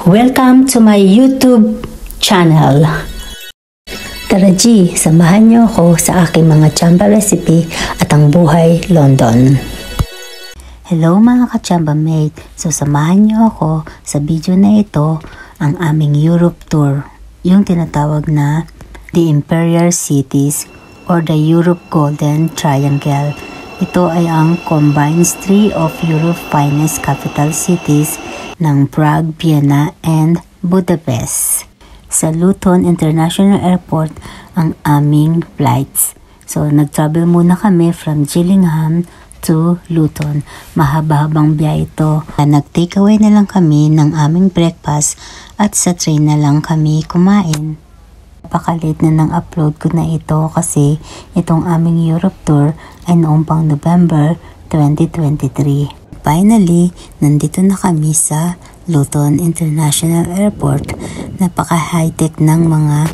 Welcome to my YouTube channel. Tara G, samahan niyo ako sa aking mga chamba recipe at ang buhay London. Hello mga ka-chamba mate, so samahan niyo ako sa video na ito ang aming Europe tour, yung tinatawag na The Imperial Cities or the Europe Golden Triangle. Ito ay ang combined three of Europe's finest capital cities ng Prague, Vienna, and Budapest. Sa Luton International Airport ang aming flights. So, nag-travel muna kami from Gillingham to Luton. Mahaba-habang biyahe ito. Nag-takeaway na lang kami ng aming breakfast at sa train na lang kami kumain. Napaka-late na ng upload ko na ito kasi itong aming Europe tour ay noong pang November 2023. Finally, nandito na kami sa Luton International Airport. Napaka-high-tech ng mga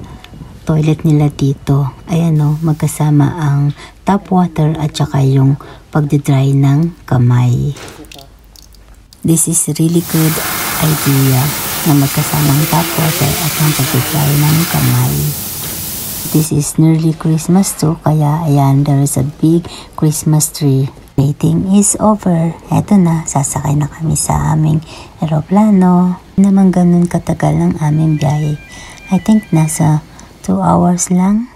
toilet nila dito. Ayan o, magkasama ang tap water at saka yung pagdidry ng kamay. This is really good idea na magkasamang tap water at ang pagdidry ng kamay. This is nearly Christmas too, kaya ayan, there is a big Christmas tree. Waiting is over. Eto na, sasakay na kami sa aming eroplano. Hindi naman ganun katagal ng aming biyahe. I think nasa 2 hours lang.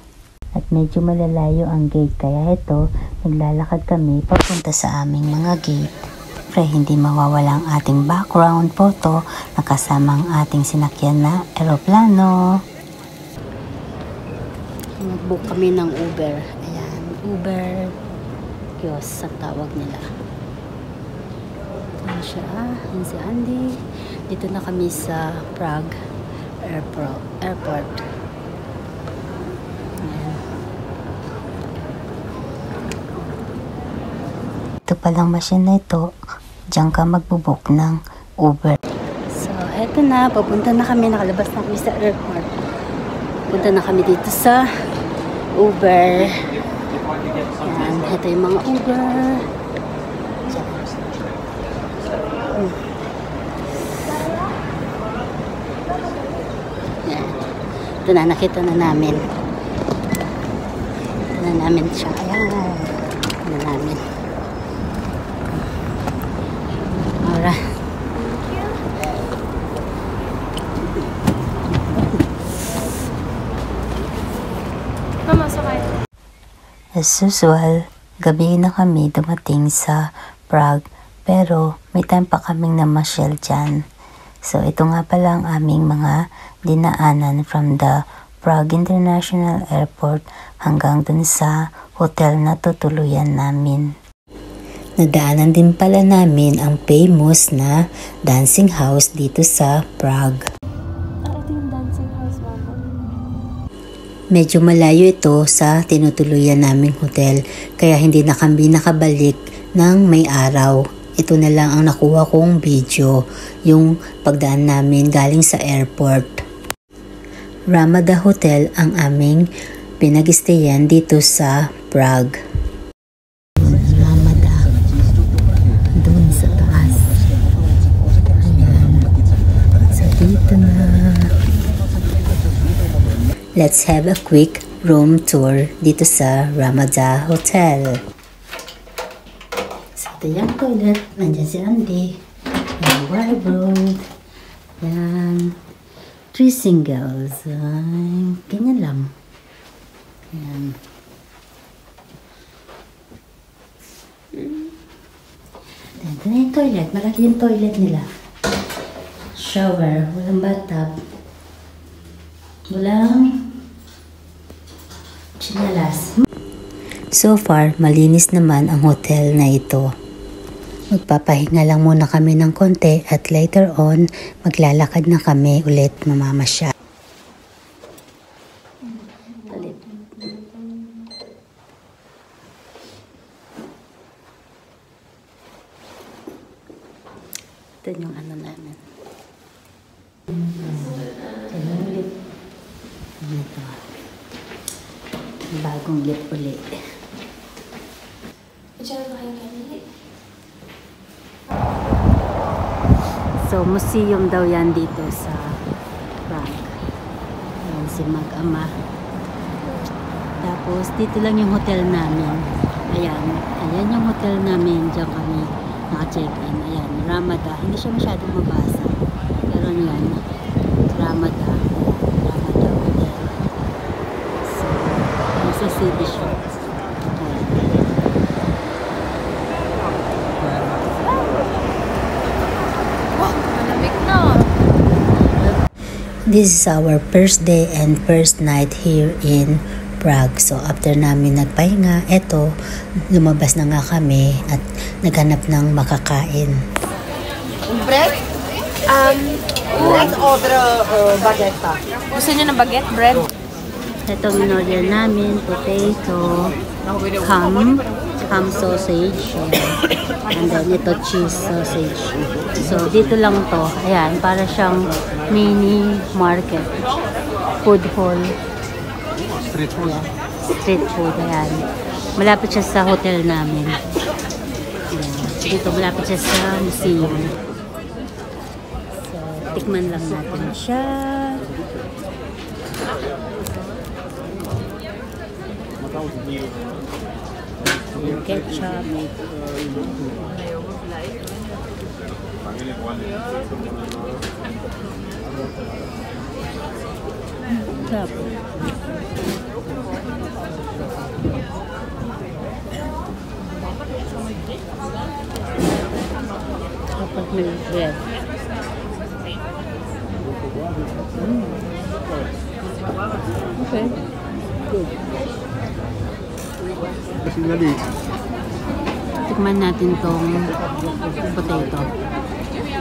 At medyo malalayo ang gate, kaya ito, naglalakad kami papunta sa aming mga gate. Pre, hindi mawawala ang ating background photo na kasama ang ating sinakyan na eroplano. Mag-book kami ng Uber. Ayan, Uber kiosk ang tawag nila. Ayan siya. Ayan si Andy. Dito na kami sa Prague Airport. Ayan. Ito palang machine na ito. Diyan ka magbubook ng Uber. So, eto na. Papunta na kami. Nakalabas na kami sa airport. Punta na kami dito sa Uber. Yan. Ito yung mga Uber. Yan. Ito na. Nakita na namin. Ito na namin siya. Ayan. Ito na namin. Alright. As usual, gabi na kami dumating sa Prague, pero may time pa kaming namasyal dyan. So ito nga pala ang aming mga dinaanan from the Prague International Airport hanggang dun sa hotel na tutuluyan namin. Nadaanan din pala namin ang famous na dancing house dito sa Prague. Medyo malayo ito sa tinutuluyan naming hotel, kaya hindi na kami nakabalik ng may araw. Ito na lang ang nakuha kong video, yung pagdaan namin galing sa airport. Ramada Hotel ang aming pinag-stayan dito sa Prague. Ramada. Doon sa taas. Ayan. So dito na. Let's have a quick room tour dito sa Ramada Hotel. So, ito yung toilet. Nandiyan si Andy. Yung wardrobe. Yan. 3 singles. Ganyan lang. Yan. Ito na yung toilet. Malaki yung toilet nila. Shower. Walang bathtub. Walang chinalas. So far, malinis naman ang hotel na ito. Magpapahinga lang muna kami ng konti at later on, maglalakad na kami ulit mamamasya. Ito yung ano namin. Ito. Bagong lip ulit. So, museum daw yan dito sa Prague. Ayan si mag-ama. Tapos, dito lang yung hotel namin. Ayan. Ayan yung hotel namin. Diyan kami naka-check-in. Ayan, Ramada. Hindi siya masyadong mabasa. Pero yan, Ramada. Ramada Hotel. So, nasa city siya. This is our first day and first night here in Prague. So, after namin nagpahinga, eto, lumabas na nga kami at naghanap ng makakain. Bread? Let's order baguette. Gusto niyo ng baguette bread? Ito in-order namin, potato, ham sausage, and then ito cheese sausage. So, dito lang to. Ayan, para siyang mini market. Food hall. Street food. Ayan. Street food, ayan. Malapit siya sa hotel namin. Ayan. Dito, malapit siya sa museum. So, tikman lang natin siya. Yung ketchup. Sarap. Kapag may bread. Okay. Good. Tikman natin tong potato.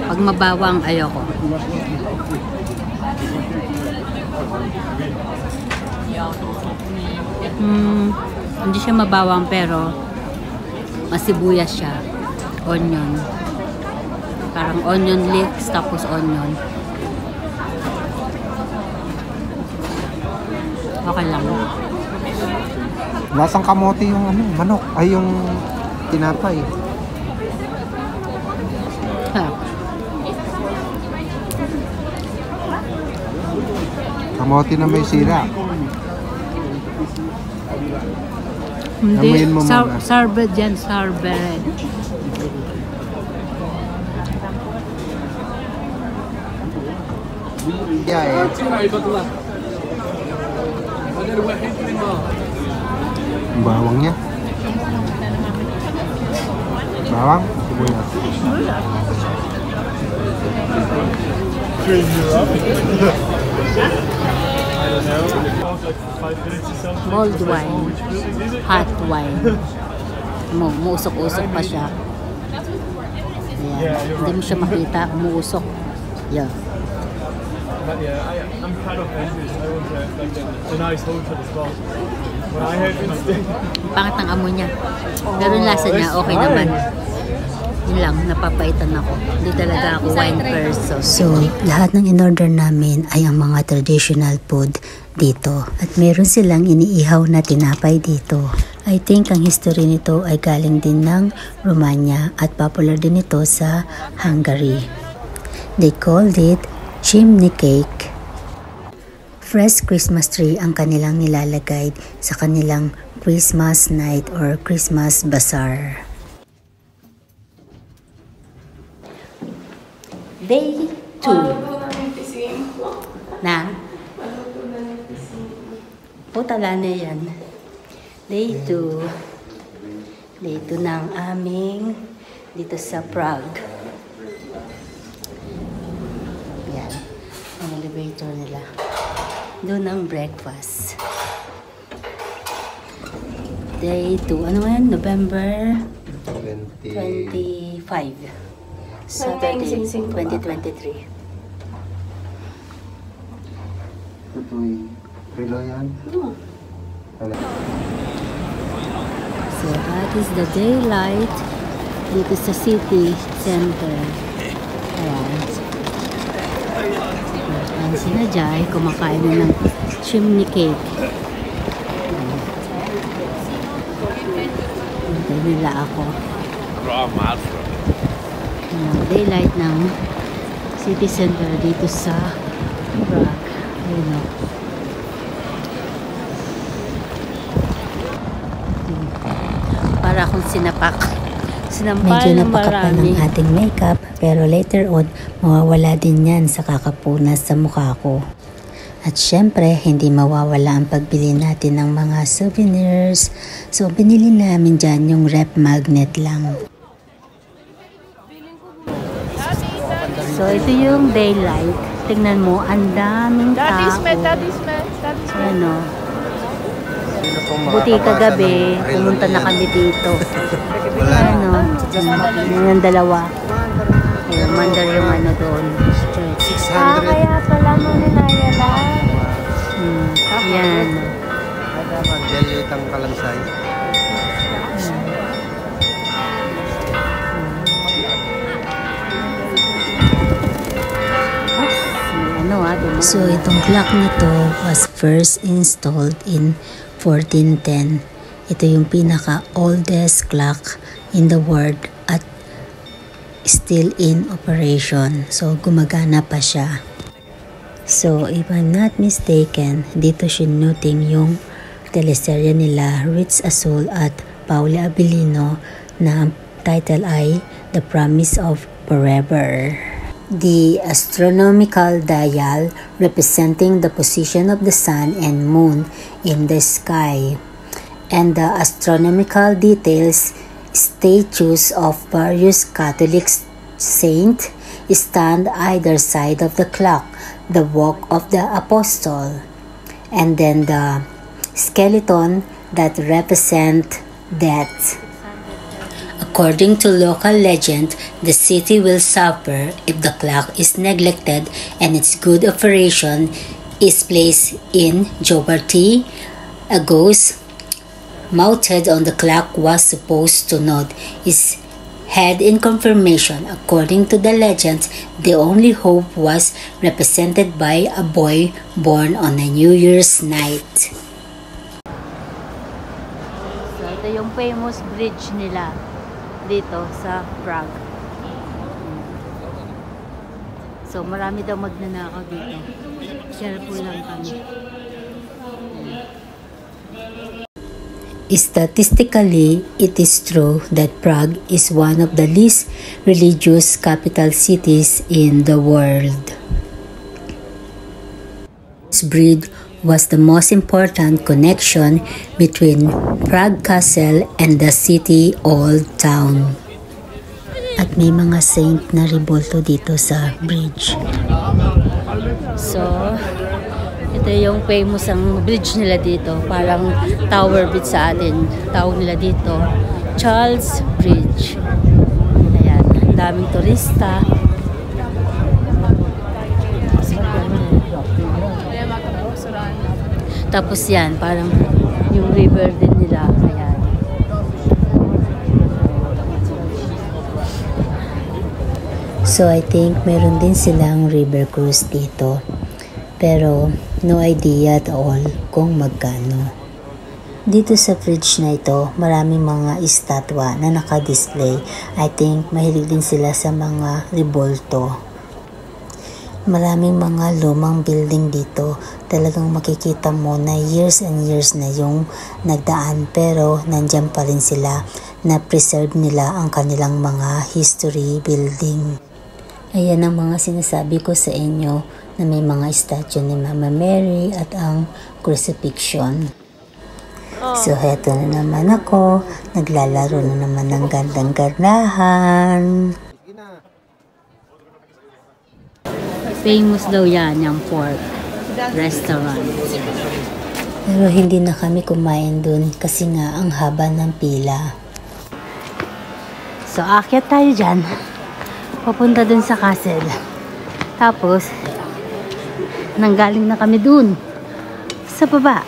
Pag mabawang, ayoko. Hindi siya mabawang pero masibuyas siya. Onion. Parang onion leeks tapos onion. Okay lang. Lasang kamote yung manok. Ay, yung tinapay. Kamote na may sira. Hindi. Amoyin mo muna. Sorbet yan. Sorbet. Yeah, eh. Bawang niya. Bawang, sibuyas. Mulled wine. Hot wine. Muusok-usok pa siya. Ayan. Hindi mo siya makita. Umuusok. Yeah. I'm kind of envious. I want a nice hotel as well. But I have instinct. Pangit ang amoy niya. Pero yung lasa niya, okay naman. Yun lang, napapaitan ako. Hindi talaga ako wine person. So, lahat ng in-order namin ay ang mga traditional food dito. At meron silang iniihaw na tinapay dito. I think ang history nito ay galing din ng Romania at popular din ito sa Hungary. They called it chimney cake. Fresh Christmas tree ang kanilang nilalagay sa kanilang Christmas night or Christmas bazaar. Day 2. Na? Tala na yan. Day 2. Day 2 ng aming dito sa Prague. Yan. Ang elevator nila. Doon ang breakfast. Day 2. Ano yan? November 25. Saturday, 2023. Tutoy. Relo yan? So that is the daylight dito sa city center. Ayan. Ayan sila Jai, kumakain na ng chimney cake. Hintay nila ako. Daylight ng city center dito sa Prague. Ayun o. Para akong sinapak. Sinampal Medyo ng napakapal marami. ng ating makeup, pero later on, mawawala din yan sa kakapunas sa mukha ko. At syempre, hindi mawawala ang pagbili natin ng mga souvenirs. So, binili namin dyan yung rep magnet lang. So, ito yung daylight. Tingnan mo, ang daming tao. Ano? Buti kagabi, pumunta na kami dito. Ano? Yung dalawa. Yung mandar yung ano doon. Kaya pala mo ninaya lang. Yan. Delitang kalansay. So, itong clock na to was first installed in 1410. Ito yung pinaka-oldest clock in the world at still in operation. So, gumagana pa siya. So, if I'm not mistaken, dito shooting yung teleserye nila Ritz Azul at Paula Abilino na ang title ay The Promise of Forever. The astronomical dial representing the position of the sun and moon in the sky, and the astronomical details, statues of various Catholic saints stand either side of the clock, the walk of the apostle, and then the skeleton that represent death. According to local legend, the city will suffer if the clock is neglected and its good operation is placed in jeopardy. A ghost mounted on the clock was supposed to nod his head in confirmation. According to the legend, the only hope was represented by a boy born on a New Year's night. So, ito yung famous bridge nila dito sa Prague. So, marami daw magnanakaw dito. Careful lang kami. Statistically, it is true that Prague is one of the least religious capital cities in the world. This bridge was the most important connection between Prague Castle and the city old town. At may mga saint na rebulto dito sa bridge. So, ito yung famous ang bridge nila dito. Parang tower bridge sa atin. Tawag nila dito, Charles Bridge. Ayan, ang daming turista. Tapos yan, parang yung river din nila. Ayan. So I think meron din silang river cruise dito. Pero no idea at all kung magkano. Dito sa bridge na ito, maraming mga estatwa na naka-display. I think mahilig din sila sa mga rebulto. Maraming mga lumang building dito. Talagang makikita mo na years and years na yung nagdaan, pero nandyan pa rin sila, na preserve nila ang kanilang mga history building. Ayan ang mga sinasabi ko sa inyo na may mga statue ni Mama Mary at ang crucifixion. So heto na naman ako, naglalaro na naman ng gandang garnahan. Famous daw yan, yung pork restaurant. Pero hindi na kami kumain dun kasi nga ang haba ng pila. So, aakyat tayo dyan. Papunta dun sa castle. Tapos, nanggaling na kami dun sa baba.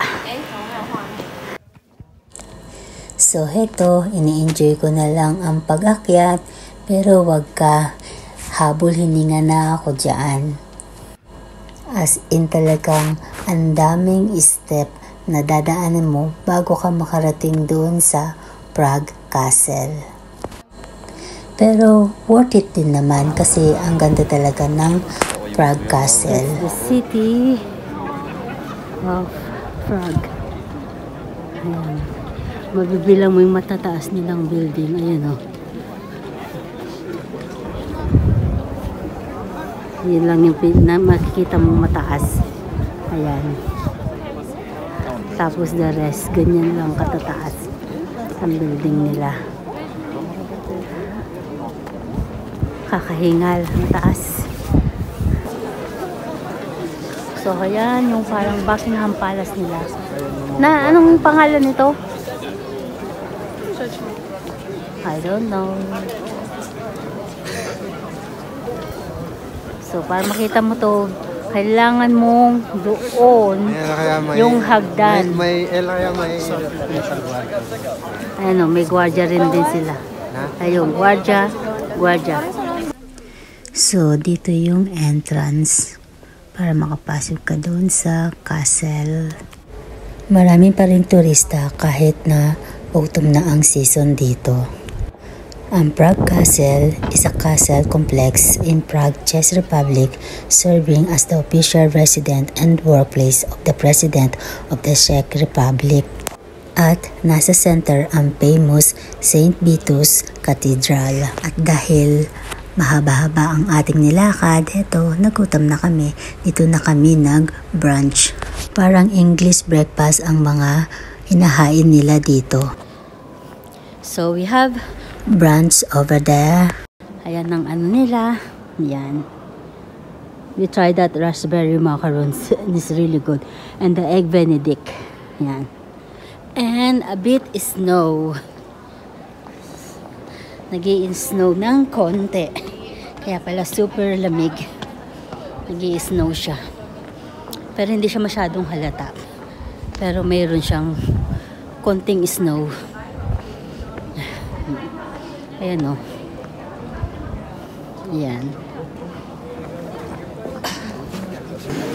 So heto, ini-enjoy ko na lang ang pag-akyat, pero wag ka, habol hininga na ako dyan. As in talagang ang daming step na dadaanan mo bago ka makarating doon sa Prague Castle. Pero worth it din naman kasi ang ganda talaga ng Prague Castle. The city of Prague. Ayan. Mabibilang mo yung matataas nilang building. Ayan o. Yun lang yung makikita mong mataas. Ayan. Tapos the rest, ganyan lang katataas ang building nila. Kakahingal, ang taas. So, ayan, yung parang Buckingham Palace nila. Na, anong pangalan nito? I don't know. So, para makita mo to, kailangan mong doon yung hagdan. May Ano, may gwardiya rin din sila. Ayun, gwardiya. So, dito yung entrance para makapasok ka doon sa castle. Marami pa rin turista kahit na autumn na ang season dito. Ang Prague Castle is a castle complex in Prague, Czech Republic, serving as the official residence and workplace of the President of the Czech Republic. At nasa center ang famous St. Vitus Cathedral. At dahil mahaba-haba ang ating nilakad, eto, nagutom na kami. Dito na kami nag-brunch. Parang English breakfast ang mga hinahain nila dito. So, we have Brunch over there. ayan ang ano nila. Yan. We tried that raspberry macarons. It's really good. And the egg benedict. Yan. And a bit snow. Nag-i-snow ng konti. Kaya pala super lamig. Nag-i-snow siya. Pero hindi siya masyadong halata. Pero mayroon siyang konting snow. Ayan o. Ayan.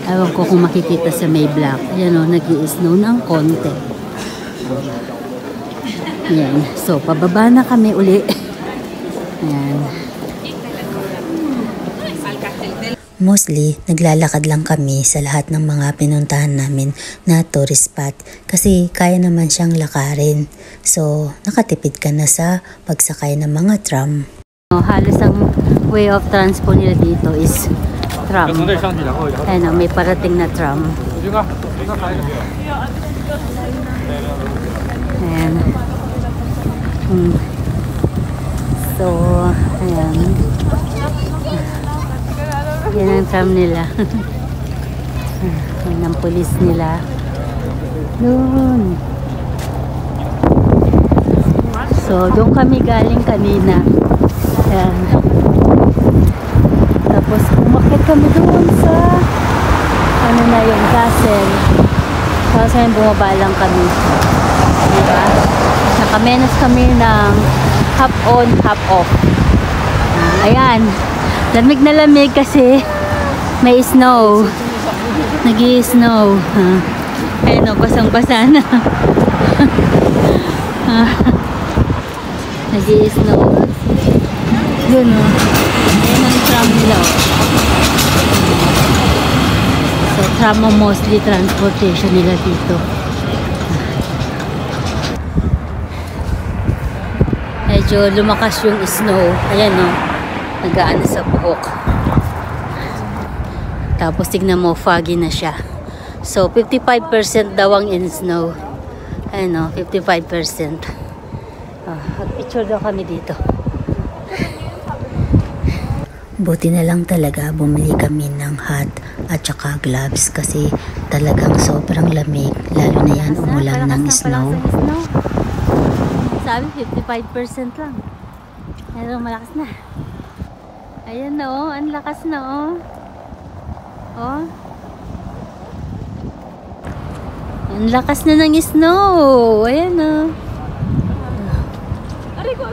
Ewan ko kung makikita sa may black. Ayan o, nag-i-snow ng konti. Ayan. So, pababa na kami uli. Ayan. Mostly, naglalakad lang kami sa lahat ng mga pinuntahan namin na tourist spot kasi kaya naman siyang lakarin. So, nakatipid ka na sa pagsakay ng mga tram. Halos ang way of transport nila dito is tram. Ayan, may parating na tram. Ayan. So, ayan. Yan ang tram nila. Yan ang pulis nila. Doon. So, doon kami galing kanina. Ayan. Tapos, umakit kami doon sa ano na yung castle. Tapos, ngayon bumaba lang kami. Diba? Nakamenos kami ng half on, half off. Ayan. Lamig na lamig kasi may snow. Nag-i-snow. Ayun o, basang-basa na. Nag-i-snow. Yun o. Ayan ang tram nila o. So, tram mo mostly transportation nila dito. Medyo lumakas yung snow. Ayan o. Nagaano sa buhok. Tapos tignan mo, foggy na siya. So, 55% daw ang in snow. Ayan o, 55%. Picture daw kami dito. Buti na lang talaga bumili kami ng hat at saka gloves kasi talagang sobrang lamig. Lalo na yan umulan ng snow. Sabi, 55% lang. Pero malakas na. Ayan na oh, ang lakas na oh. Oh. Ang lakas na ng snow. Ayan oh. Aray ko.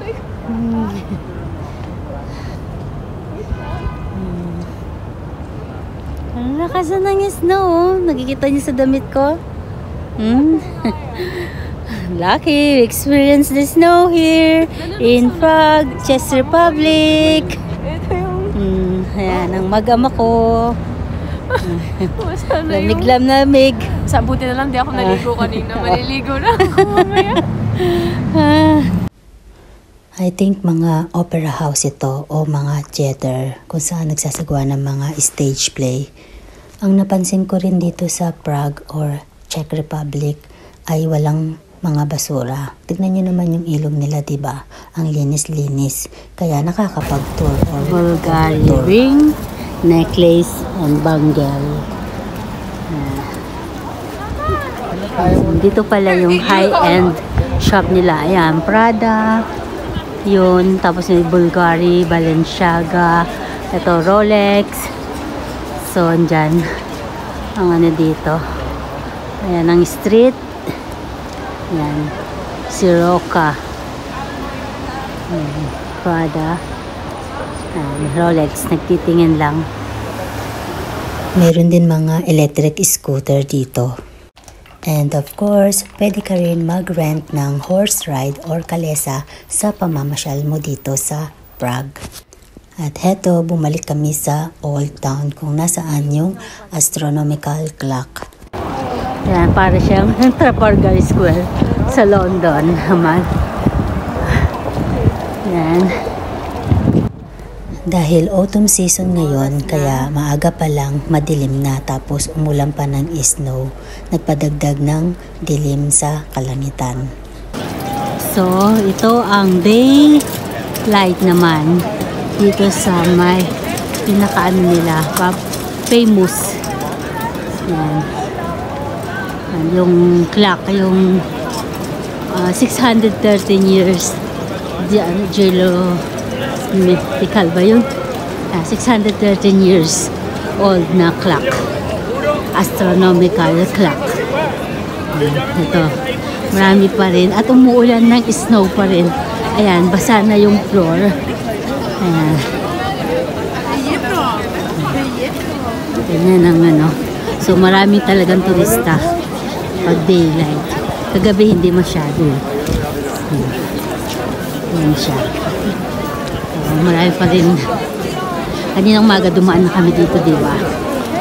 Ang lakas na ng snow oh. Nakikita niyo sa damit ko? Lucky, we experienced the snow here in Prague, Czech Republic. Ayan, ang mag-ama ko. Lamig. Sa buti na lang di ako naligo kanina. Maliligo na ako mamaya. I think mga opera house ito o mga theater kung saan nagsasagawa ng mga stage play. Ang napansin ko rin dito sa Prague or Czech Republic ay walang mga basura. Tignan nyo naman yung ilog nila, diba? Ang linis-linis. Kaya nakakapag-tour or Bulgari ring, necklace, and bangle. Dito pala yung high-end shop nila. Ayan, Prada. Yun, tapos may Bulgari, Balenciaga, ito Rolex. So, andyan ang ano dito. Ayan, ang street. Ayan, Soroka. Prada. Ayan, Rolex, nagtitingin lang. meron din mga electric scooter dito. And of course, pwede ka rin mag-rent ng horse ride or kalesa sa pamamasyal mo dito sa Prague. At heto, bumalik kami sa Old Town kung nasaan yung astronomical clock. Yan, para siyang Trafalgar Square sa London naman. Yan. Dahil autumn season ngayon, kaya maaga pa lang madilim na tapos umulan pa ng snow. Nagpadagdag ng dilim sa kalangitan. So, ito ang day light naman dito sa may pinakaano nila, famous. Yan. Yung clock, yung 613 years geological ba yun? 613 years old na clock, astronomical clock. Ito, marami pa rin at umuulan ng snow pa rin. Ayan, basa na yung floor. Ayan. Ganyan ang ano. So marami talagang turista pag daylight. Kagabi hindi masyado. Yan siya. Marami pa rin. Kaninang umaga dumaan na kami dito, diba?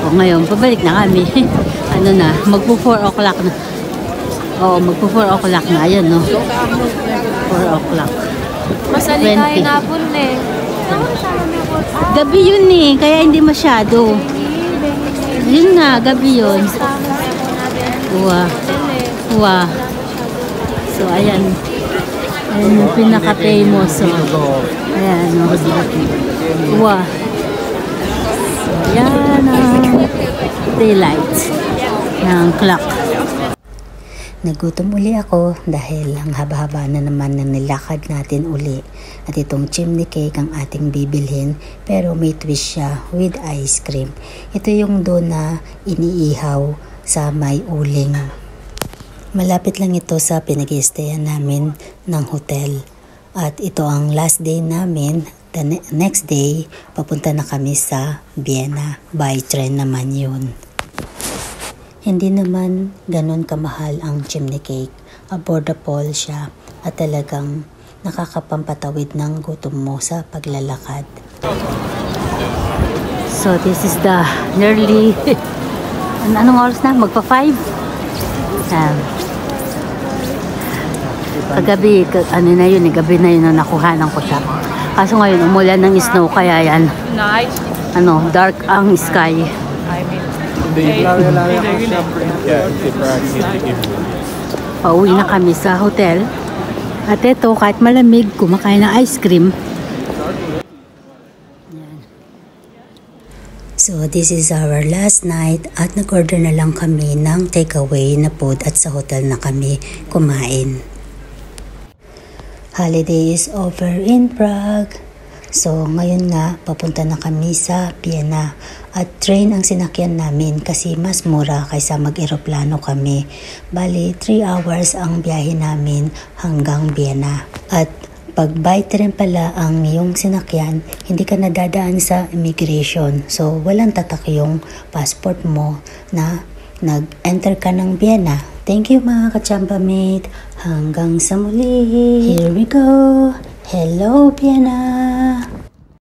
O ngayon, pabalik na kami. Ano na, magpo 4 o'clock na. Oo, magpo 4 o'clock na. Ayan, no? 4 o'clock. Masali tayo na po eh. Gabi yun eh, kaya hindi masyado. Yun nga, gabi yun. Wow. So, ayan. Ayan yung pinaka-famous. So, ayan, no. Wow. So, ayan ang daylight ng clock. Nagutom uli ako dahil ang haba-haba na naman ng nilakad natin uli. At itong chimney cake ang ating bibilhin pero may twist siya with ice cream. Ito yung doon na iniihaw sa may uling. Malapit lang ito sa pinag-i-stayan namin ng hotel. At ito ang last day namin. The next day, papunta na kami sa Vienna. By train naman yun. Hindi naman ganun kamahal ang chimney cake. Affordable siya at talagang nakakapampatawid ng gutom mo sa paglalakad. So this is the nearly anong oras na? Magpa 5? Kagabi, ano na yun, gabi na yun na nakuhanan ko siya. Kaso ngayon umulan ng snow kaya yan. Ano, dark ang sky. Pauwi na kami sa hotel. At ito, kahit malamig, kumakain ng ice cream. So this is our last night at nag-order na lang kami ng takeaway na food at sa hotel na kami kumain. Holiday is over in Prague. So ngayon nga, papunta na kami sa Vienna at train ang sinakyan namin kasi mas mura kaysa mag-eroplano kami. Bali, 3 hours ang biyahe namin hanggang Vienna. At pag by train pala ang iyong sinakyan, hindi ka nadadaan sa immigration. So walang tatak yung passport mo na nag-enter ka ng Vienna. Thank you mga ka-champa mate. Hanggang sa muli. Here we go. Hello, Piana.